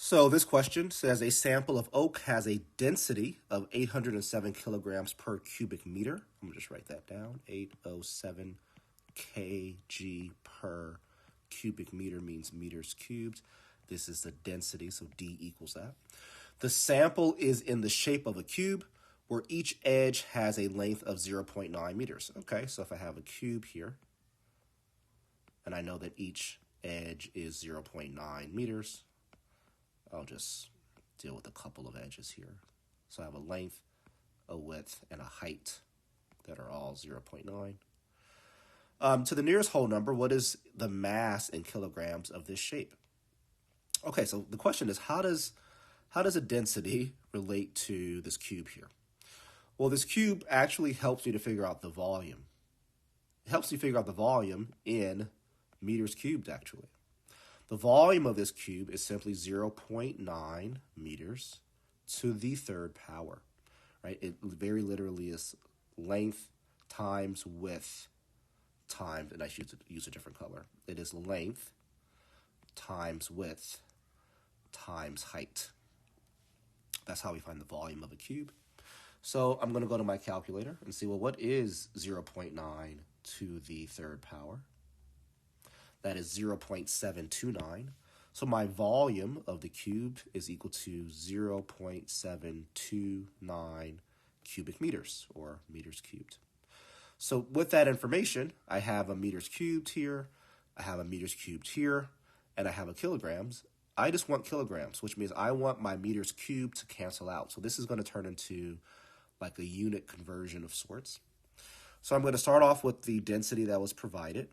So this question says a sample of oak has a density of 807 kilograms per cubic meter. I'm going to just write that down. 807 kg per cubic meter means meters cubed. This is the density, so D equals that. The sample is in the shape of a cube where each edge has a length of 0.9 meters. Okay, so if I have a cube here, and I know that each edge is 0.9 meters, I'll just deal with a couple of edges here. So I have a length, a width, and a height that are all 0.9. To the nearest whole number, what is the mass in kilograms of this shape? Okay, so the question is, how does a density relate to this cube here? Well, this cube actually helps you to figure out the volume. It helps you figure out the volume in meters cubed, actually. The volume of this cube is simply 0.9 meters to the third power, right? It very literally is length times width times, and I should use a different color. It is length times width times height. That's how we find the volume of a cube. So I'm going to go to my calculator and see, well, what is 0.9 to the third power? That is 0.729. So my volume of the cube is equal to 0.729 cubic meters, or meters cubed. So with that information, I have a meters cubed here, I have a meters cubed here, and I have a kilograms. I just want kilograms, which means I want my meters cubed to cancel out. So this is going to turn into like a unit conversion of sorts. So I'm going to start off with the density that was provided,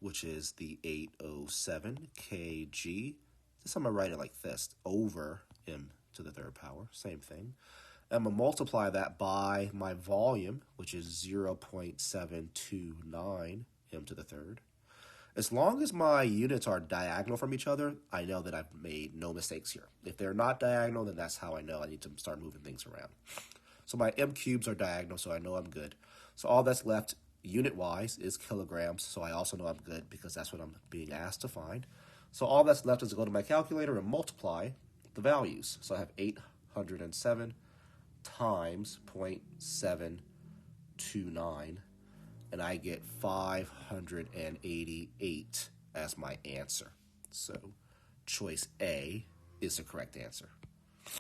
which is the 807 kg. This I'm going to write it like this, over m to the third power, same thing. I'm going to multiply that by my volume, which is 0.729 m to the third. As long as my units are diagonal from each other, I know that I've made no mistakes here. If they're not diagonal, then that's how I know I need to start moving things around. So my m cubes are diagonal, so I know I'm good. So all that's left unit-wise is kilograms, so I also know I'm good because that's what I'm being asked to find. So all that's left is to go to my calculator and multiply the values. So I have 807 times 0.729, and I get 588 as my answer. So choice A is the correct answer.